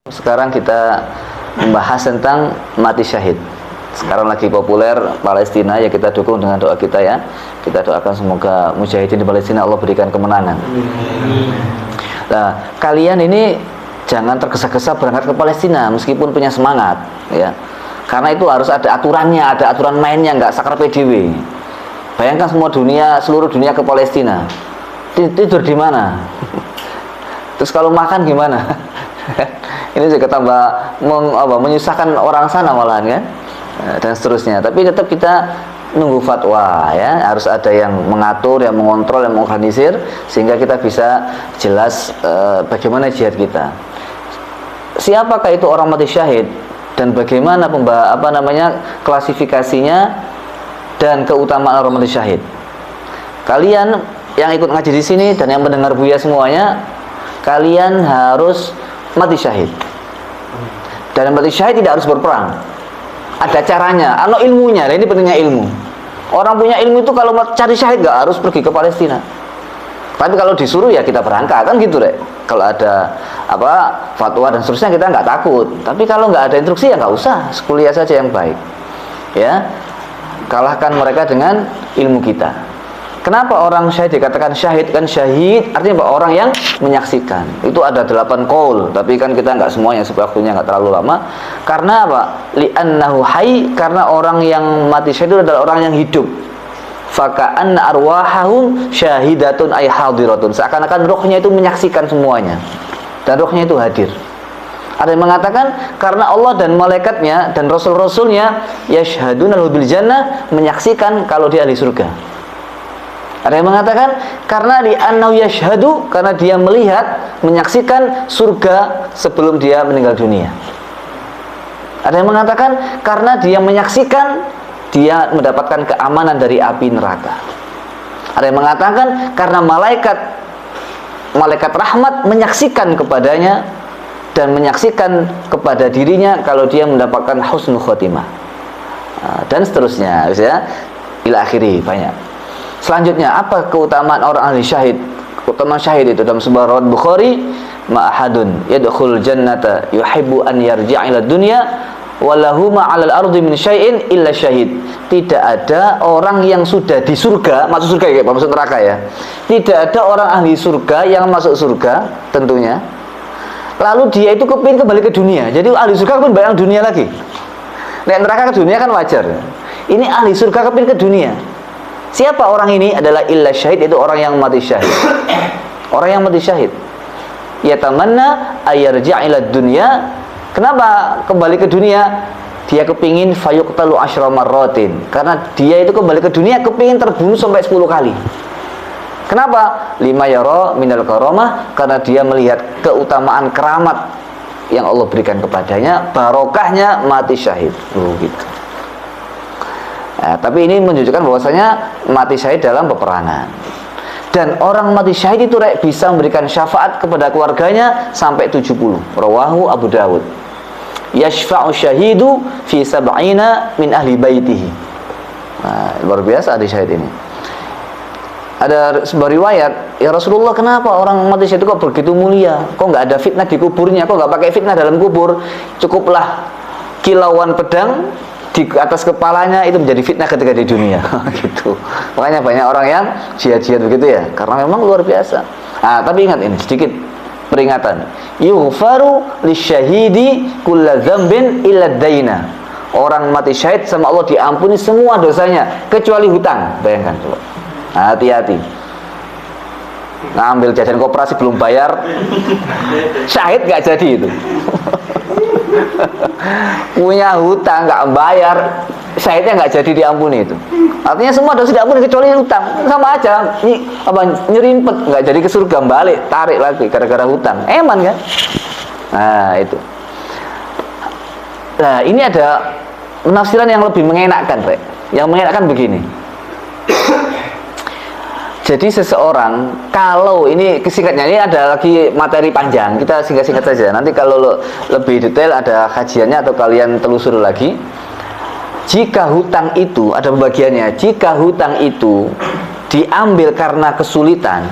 Sekarang kita membahas tentang mati syahid. Sekarang lagi populer Palestina, ya kita dukung dengan doa kita ya. Kita doakan semoga mujahidin di Palestina Allah berikan kemenangan. Nah, kalian ini jangan tergesa-gesa berangkat ke Palestina meskipun punya semangat ya. Karena itu harus ada aturannya, ada aturan mainnya, nggak sakar PDW. Bayangkan semua dunia, seluruh dunia ke Palestina. Tidur di mana? Terus kalau makan gimana? Ini juga tambah menyusahkan orang sana malahan kan, dan seterusnya. Tapi tetap kita nunggu fatwa ya, harus ada yang mengatur, yang mengontrol, yang mengorganisir sehingga kita bisa jelas bagaimana jihad kita. Siapakah itu orang mati syahid dan bagaimana klasifikasinya dan keutamaan orang mati syahid. Kalian yang ikut ngaji di sini dan yang mendengar Buya semuanya, kalian harus mati syahid. Dan mati syahid tidak harus berperang. Ada caranya, ada ilmunya. Nah, ini pentingnya ilmu. Orang punya ilmu itu kalau mau cari syahid gak harus pergi ke Palestina. Tapi kalau disuruh ya kita berangkat kan gitu deh. Kalau ada fatwa dan seterusnya kita nggak takut. Tapi kalau nggak ada instruksi ya nggak usah, kuliah saja yang baik. Ya, kalahkan mereka dengan ilmu kita. Kenapa orang syahid dikatakan syahid? Kan syahid artinya orang yang menyaksikan. Itu ada 8 qaul, tapi kan kita nggak semuanya, sebab waktunya nggak terlalu lama. Karena apa? Li'annahu hayy, karena orang yang mati syahid itu adalah orang yang hidup. Faka'anna arwahahum syahidatun ay hadiratun. Seakan-akan rohnya itu menyaksikan semuanya. Dan rohnya itu hadir. Ada yang mengatakan karena Allah dan malaikatnya dan rasul-rasulnya yashhaduna bil jannah, menyaksikan kalau dia ahli surga. Ada yang mengatakan karena li'annahu yashhadu, karena dia melihat, menyaksikan surga sebelum dia meninggal dunia. Ada yang mengatakan karena dia menyaksikan, dia mendapatkan keamanan dari api neraka. Ada yang mengatakan karena malaikat rahmat menyaksikan kepadanya dan menyaksikan kepada dirinya kalau dia mendapatkan husnul khotimah. Dan seterusnya ya, ila akhiri, banyak. Selanjutnya, apa keutamaan orang ahli syahid? Keutamaan syahid itu dalam sebuah riwayat Bukhari, ma'ahadun yadkhul jannata yuhibbu an yarji'a ila dunya walahu ma 'alal ardi min syai'in illa syahid. Tidak ada orang yang sudah di surga, masuk surga ya, masuk neraka ya. Tidak ada orang ahli surga yang masuk surga tentunya. Lalu dia itu kepingin kembali ke dunia. Jadi ahli surga kepingin bayang dunia lagi. Nek neraka ke dunia kan wajar. Ini ahli surga kepingin ke dunia. Siapa orang ini? Adalah illa syahid, itu orang yang mati syahid. Orang yang mati syahid yatamanna ayarji'a ila dunya. Kenapa kembali ke dunia? Dia kepingin fayuqtalu asyra marratin. Karena dia itu kembali ke dunia kepingin terbunuh sampai 10 kali. Kenapa? Lima yara minal karamah, karena dia melihat keutamaan keramat yang Allah berikan kepadanya, barokahnya mati syahid. Gitu. Nah, tapi ini menunjukkan bahwasanya mati syahid dalam peperangan. Dan orang mati syahid itu bisa memberikan syafaat kepada keluarganya sampai 70. Rawahu Abu Dawud. Yashfa'u syahidu fi sab'ina min ahli baitihi. Nah, luar biasa ahli syahid ini. Ada sebuah riwayat, ya Rasulullah, kenapa orang mati syahid itu kok begitu mulia? Kok nggak ada fitnah di kuburnya? Kok nggak pakai fitnah dalam kubur? Cukuplah kilauan pedang di atas kepalanya itu menjadi fitnah ketika di dunia. Gitu. Makanya banyak orang yang jihad-jihad begitu ya, karena memang luar biasa. Nah, tapi ingat ini sedikit peringatan. Yughfaru lisyahidi kulla dzambin illa daina. Orang mati syahid sama Allah diampuni semua dosanya kecuali hutang. Bayangkan coba. Nah, hati-hati. Ngambil jajan koperasi belum bayar, syahid gak jadi itu. Punya hutang nggak bayar, syahidnya nggak jadi diampuni itu. Artinya semua dosa diampuni kecuali hutang. Sama aja, nyerimpet nggak jadi ke surga, balik tarik lagi gara-gara hutang. Eman kan? Nah itu. Nah ini ada penafsiran yang lebih mengenakkan, Rek. Yang mengenakkan begini. Jadi seseorang, kalau ini singkatnya, ini ada lagi materi panjang, kita singkat-singkat saja. Nanti kalau lebih detail ada kajiannya atau kalian telusuri lagi. Jika hutang itu, ada pembagiannya, jika hutang itu diambil karena kesulitan,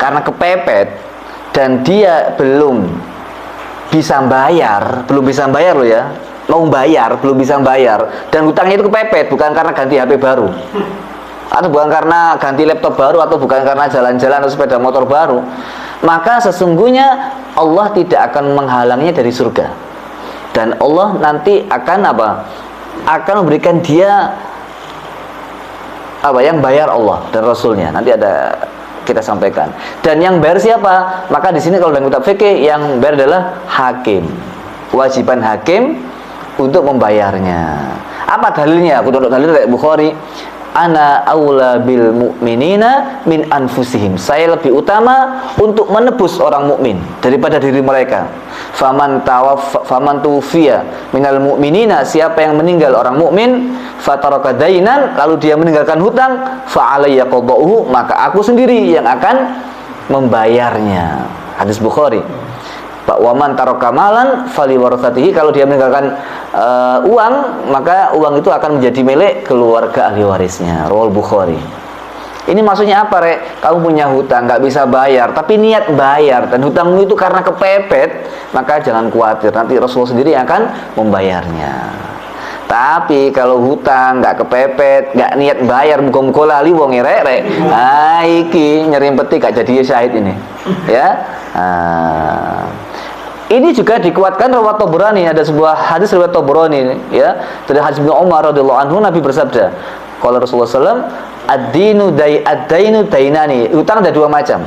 karena kepepet, dan dia belum bisa bayar, belum bisa bayar loh ya, mau bayar, belum bisa bayar, dan hutangnya itu kepepet, bukan karena ganti HP baru, atau bukan karena ganti laptop baru, atau bukan karena jalan-jalan atau sepeda motor baru, maka sesungguhnya Allah tidak akan menghalangnya dari surga. Dan Allah nanti akan apa? Akan memberikan dia apa? Yang bayar Allah dan Rasulnya. Nanti ada kita sampaikan. Dan yang bayar siapa? Maka di sini kalau dalam kitab fikih yang bayar adalah hakim. Kewajiban hakim untuk membayarnya. Apa dalilnya? Aku tahu dalil dari Bukhari. Ana aula bil mu'minina min anfusihim. Saya lebih utama untuk menebus orang mukmin daripada diri mereka. Faman tufiya minal mu'minina, siapa yang meninggal orang mukmin, fataraka dainan, lalu dia meninggalkan hutang, fa alayya qada'uhu, maka aku sendiri yang akan membayarnya. Hadis Bukhari. Pak waman taraka malan fali warasatihi, kalau dia meninggalkan uang, maka uang itu akan menjadi milik keluarga ahli warisnya. Rawal Bukhari. Ini maksudnya apa, Rek? Kamu punya hutang, nggak bisa bayar, tapi niat bayar, dan hutangmu itu karena kepepet, maka jangan khawatir, nanti Rasulullah sendiri yang akan membayarnya. Tapi kalau hutang nggak kepepet, nggak niat bayar, muga-muga lali wong rek. Iki nyerimpeti gak jadi syahid ini. Ya. Ini juga dikuatkan riwayat Tabrani, ada sebuah hadis riwayat Tabrani ya, dari hadis Ibnu Umar radhiyallahu anhu, Nabi bersabda, qala Rasulullah sallallahu alaihi wasallam, ad-dainu dainani, hutang ada dua macam.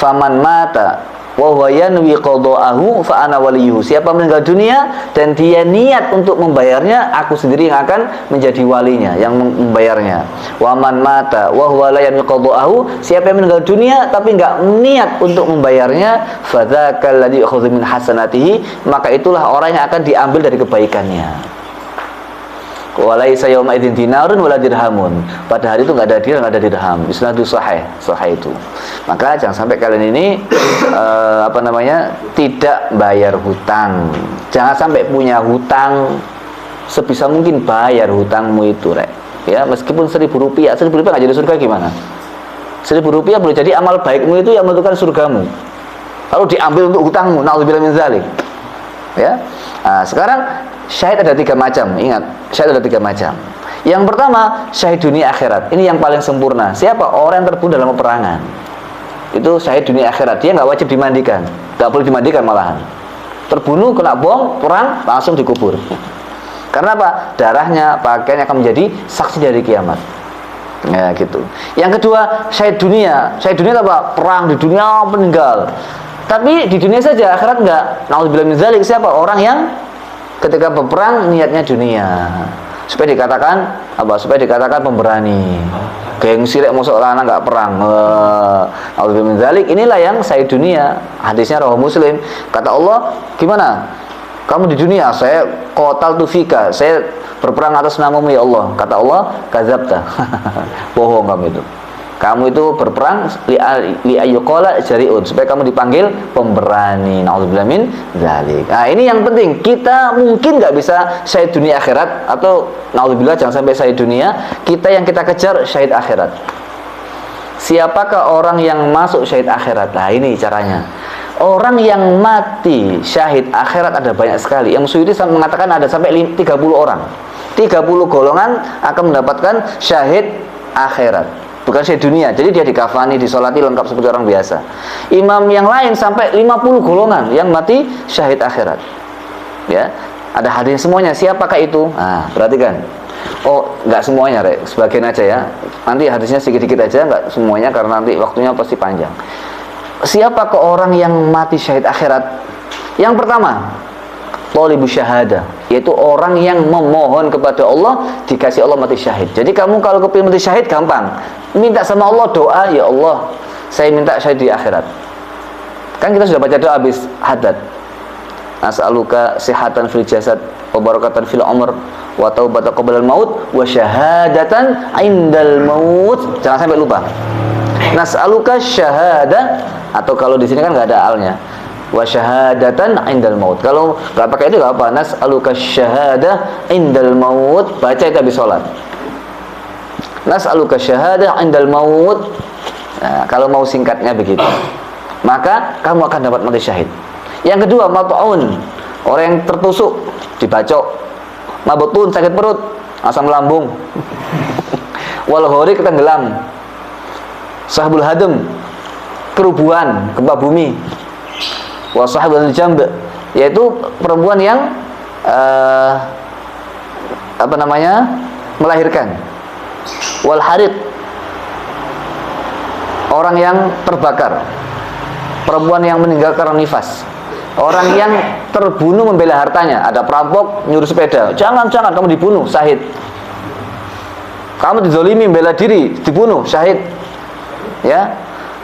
Faman mata wa huwa yanwi qada'ahu fa ana waliyuhu, siapa meninggal dunia dan dia niat untuk membayarnya, aku sendiri yang akan menjadi walinya, yang membayarnya. Wa man mata wa huwa la yanwi qada'ahu, siapa yang meninggal dunia tapi enggak niat untuk membayarnya, fadzakal ladzi yu'khadhu min hasanatihi, maka itulah orang yang akan diambil dari kebaikannya. Walaisa yauma idzin dinarun wala dirhamun, pada hari itu enggak ada dinar, enggak ada dirham. Isnadu sahih itu. Maka jangan sampai kalian ini tidak bayar hutang. Jangan sampai punya hutang, sebisa mungkin bayar hutangmu itu, Rek. Ya, meskipun Rp1.000 nggak jadi surga gimana? Rp1.000 boleh jadi amal baikmu itu yang menentukan surgamu. Lalu diambil untuk hutangmu, na'udzubillah min dzalik. Ya. Nah, sekarang syahid ada 3 macam. Ingat, syahid ada 3 macam. Yang pertama, syahid dunia akhirat. Ini yang paling sempurna. Siapa? Orang yang terbunuh dalam peperangan. Itu syahid dunia akhirat. Dia nggak wajib dimandikan, nggak boleh dimandikan malahan. Terbunuh kena bom perang langsung dikubur. Karena apa? Darahnya, pakaiannya akan menjadi saksi dari kiamat. Ya gitu. Yang kedua, syahid dunia. Syahid dunia apa? Perang di dunia meninggal. Tapi di dunia saja, akhirat enggak. Na'udzubillah min dzalik. Siapa? Orang yang ketika berperang niatnya dunia. Supaya dikatakan apa? Supaya dikatakan pemberani. Gengsi rek mosok lanang enggak perang. Na'udzubillah min dzalik. Inilah yang syahid dunia. Hadisnya riwayat Muslim. Kata Allah, gimana? Kamu di dunia, saya qataltu fika, saya berperang atas namamu ya Allah. Kata Allah, kadzabta. Bohong kamu itu. Kamu itu berperang li ayyuqala jari'un, supaya kamu dipanggil pemberani. Na'udzubillah min dzalik. Nah, ini yang penting. Kita mungkin nggak bisa syahid dunia akhirat, atau na'udzubillah jangan sampai syahid dunia. Kita yang kita kejar syahid akhirat. Siapakah orang yang masuk syahid akhirat? Nah, ini caranya. Orang yang mati syahid akhirat ada banyak sekali. Yang Suyuti mengatakan ada sampai 30 orang. 30 golongan akan mendapatkan syahid akhirat, bukan syahid dunia. Jadi dia dikafani, disolati lengkap seperti orang biasa. Imam yang lain sampai 50 golongan yang mati syahid akhirat. Ya, ada hadis semuanya. Siapakah itu? Nah, perhatikan. Oh, enggak semuanya, Rek. Sebagian aja ya. Nanti hadisnya sedikit-sedikit aja, enggak semuanya karena nanti waktunya pasti panjang. Siapakah orang yang mati syahid akhirat? Yang pertama, thalibus syahadah, yaitu orang yang memohon kepada Allah, dikasih Allah mati syahid. Jadi kamu kalau kepingin mati syahid gampang, minta sama Allah, doa, ya Allah, saya minta syahid di akhirat. Kan kita sudah baca doa habis haddad. As'aluka sihatan fil jasad wa barakatan fil umr wa taubatan qabla al maut wa syahadatan indal maut. Jangan sampai lupa. Nas'aluka syahadah, atau kalau di sini kan nggak ada alnya, wa syahadatan indal maut. Kalau nggak pakai itu nggak apa. Nas'aluka syahadah indal maut, baca itu habis sholat. Nas'aluka syahadah indal maut. Nah, kalau mau singkatnya begitu, maka kamu akan dapat mati syahid. Yang kedua, mat'un, orang yang tertusuk, dibacok. Mabutun, sakit perut, asam lambung. Wal ghoriq, tenggelam. Sahbul hadam, kerubuhan, gempa bumi. Wa sahbul jamb, yaitu perempuan yang melahirkan. Wal hariq, orang yang terbakar. Perempuan yang meninggal karena nifas. Orang yang terbunuh membela hartanya. Ada perampok nyuruh sepeda, jangan kamu dibunuh, syahid. Kamu dizolimi, bela diri, dibunuh, syahid. Ya,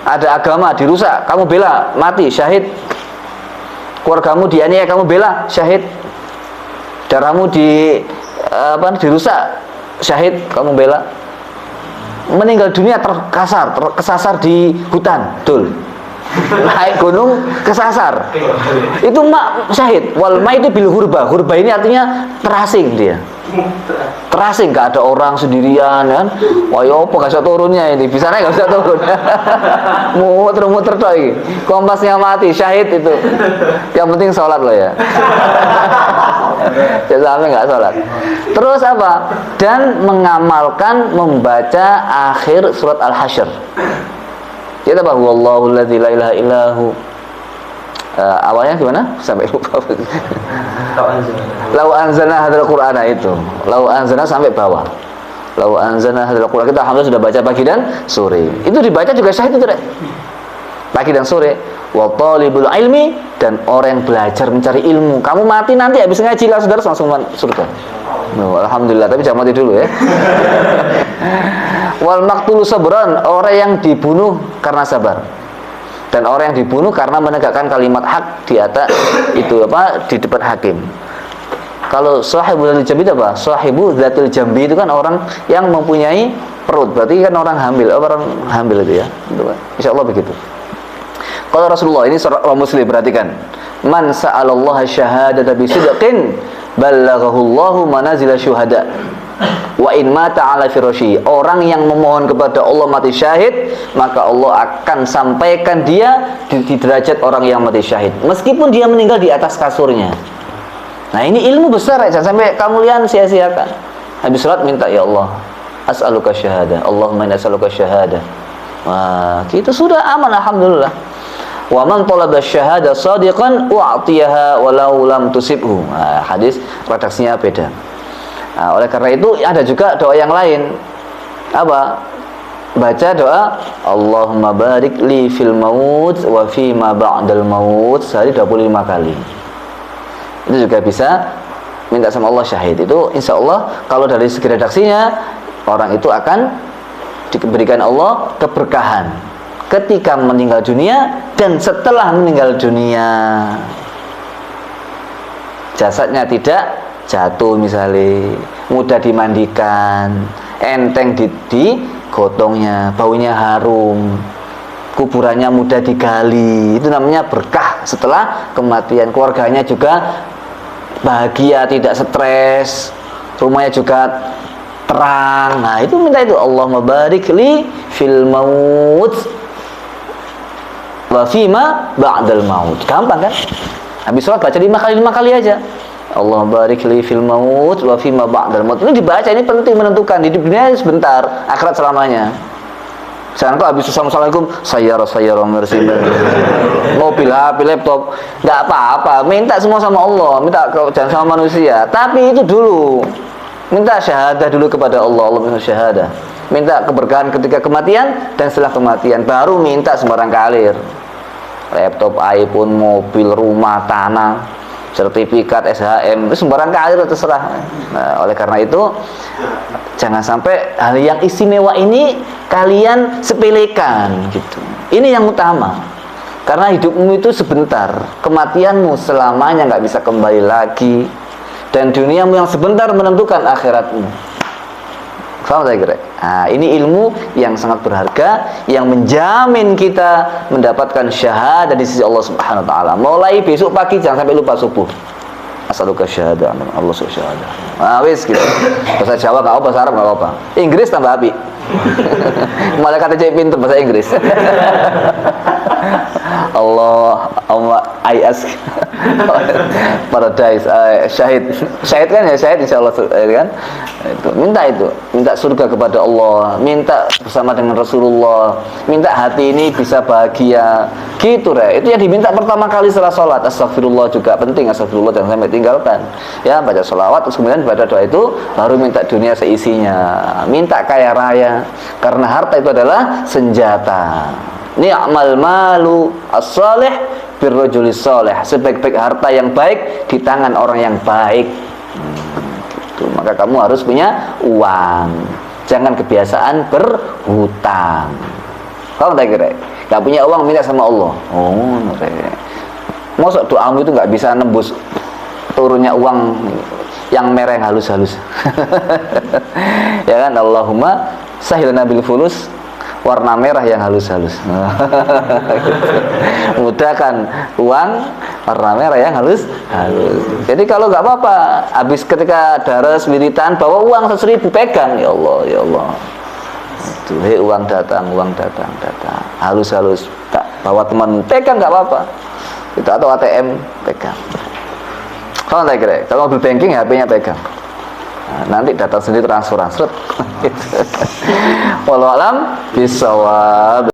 ada agama dirusak, kamu bela, mati, syahid. Keluargamu dianiaya, kamu bela, syahid. Darahmu dirusak, syahid, kamu bela. Meninggal dunia kesasar di hutan, betul. Naik gunung kesasar, itu syahid. Wal maitu bil hurba. Hurba ini artinya terasing, dia terasing, gak ada orang, sendirian kan. Wah, ya apa gak bisa turunnya ini, bisa naik gak bisa turun. Muter-muter toh ini, kompasnya mati, syahid itu. Yang penting sholat loh ya. Jangan sampai gak sholat. Terus apa? Dan mengamalkan membaca akhir surat Al-Hasyr. Kita bahwa Wallahu alladzi la ilaha illahu. Awalnya gimana? Sampai lupa. Lau anzalna hadzal Qur'ana, itu. Lau anzalna sampai bawah. Lau anzalna hadzal Qur'ana, kita alhamdulillah sudah baca pagi dan sore. Itu dibaca juga syahid itu, pagi dan sore. Wa talibul ilmi, dan orang yang belajar mencari ilmu. Kamu mati nanti habis ngaji lah saudara, langsung surga. Alhamdulillah, tapi jangan mati dulu ya. Wal maqtulu sabran, orang yang dibunuh karena sabar. Dan orang yang dibunuh karena menegakkan kalimat hak di atas itu di depan hakim. Kalau sahibul jambi itu apa? Sahibu dzatil jambi itu kan orang yang mempunyai perut. Berarti kan orang hamil itu ya. Insyaallah begitu. Kalau Rasulullah ini seorang muslim, perhatikan. Man sa'alallaha syahadata bi sidqin ballaghahu Allahu manazila syuhada. Wa in mata ala firasyi, orang yang memohon kepada Allah mati syahid, maka Allah akan sampaikan dia di derajat orang yang mati syahid, meskipun dia meninggal di atas kasurnya. Nah, ini ilmu besar ya, jangan sampai kamu lihat sia-siakan. Habis salat minta, ya Allah, as'aluka syahada, Allahumma inna as'aluka syahada. Wah, itu sudah aman, alhamdulillah. Wa man talaba syahada shadiqan u'tiyaha walau lam tusibhu. Nah, hadis redaksinya beda. Nah, oleh karena itu ada juga doa yang lain. Apa? Baca doa Allahumma barik li fil maut wa fi ma ba'dal maut sehari 25 kali. Itu juga bisa minta sama Allah syahid. Itu insya Allah kalau dari segi redaksinya, orang itu akan diberikan Allah keberkahan ketika meninggal dunia dan setelah meninggal dunia. Jasadnya tidak jatuh misalnya, mudah dimandikan, enteng digotongnya, baunya harum, kuburannya mudah digali. Itu namanya berkah setelah kematian. Keluarganya juga bahagia, tidak stres, rumahnya juga terang. Nah, itu minta itu, Allahumma barik li fil maut wa fima ba'dal maut. Gampang kan? Habis sholat baca 5 kali aja. Allah barik li fil maut wa fima ba'dal maut. Ini dibaca, ini penting menentukan. Hidup dunia sebentar, akhirat selamanya. Jangan kok habis assalamualaikum sayyara mersimen, mobil, HP, laptop, nggak apa-apa. Minta semua sama Allah, minta jangan sama manusia. Tapi itu dulu, minta syahadah dulu kepada Allah. Allah minta syahadah, minta keberkahan ketika kematian dan setelah kematian. Baru minta sembarang kalir, laptop, iPhone, mobil, rumah, tanah, sertifikat, SHM, itu sembarang kalir, terserah. Nah, oleh karena itu jangan sampai hal yang istimewa ini kalian sepelekan gitu. Ini yang utama. Karena hidupmu itu sebentar, kematianmu selamanya nggak bisa kembali lagi, dan duniamu yang sebentar menentukan akhiratmu. Paham saya kira? Nah, ini ilmu yang sangat berharga yang menjamin kita mendapatkan syahadah di sisi Allah Subhanahu wa taala. Mulai besok pagi jangan sampai lupa subuh. As'aluka syahadah, Allah syahadah. Nah, wis gitu. Bahasa Jawa enggak apa, bahasa Arab enggak apa. Inggris tambah api. Malah kata cek pinter bahasa Inggris. Allah IS paradise, syahid kan ya, syahid insyaallah kan. Minta surga kepada Allah, minta bersama dengan Rasulullah, minta hati ini bisa bahagia gitu itu yang diminta pertama kali setelah sholat. Astagfirullah juga penting, astagfirullah jangan sampai tinggalkan ya, baca sholawat terus kemudian baca doa itu, baru minta dunia seisinya, minta kaya raya, karena harta itu adalah senjata. Ni'mal malu as-salih birrajulis salih, sebaik-baik harta yang baik di tangan orang yang baik. Gitu. Maka kamu harus punya uang, jangan kebiasaan berhutang. Kamu tak kira? Gak punya uang minta sama Allah. Oh, masuk doamu itu gak bisa nembus turunnya uang yang merah yang halus-halus. Ya kan, Allahumma sahilna bil fulus, warna merah yang halus-halus. Mudahkan uang warna merah yang halus. Jadi kalau nggak apa-apa, habis ketika daras wiritan bawa uang 100.000 pegang, ya Allah, ya Allah. Hei, uang datang, halus-halus. Tak bawa teman pegang nggak apa-apa. Kita atau ATM pegang. Kalau nggak kira, kalau mobil banking HP-nya pegang. Nanti data sendiri transfer. Wallahu a'lam bishawab.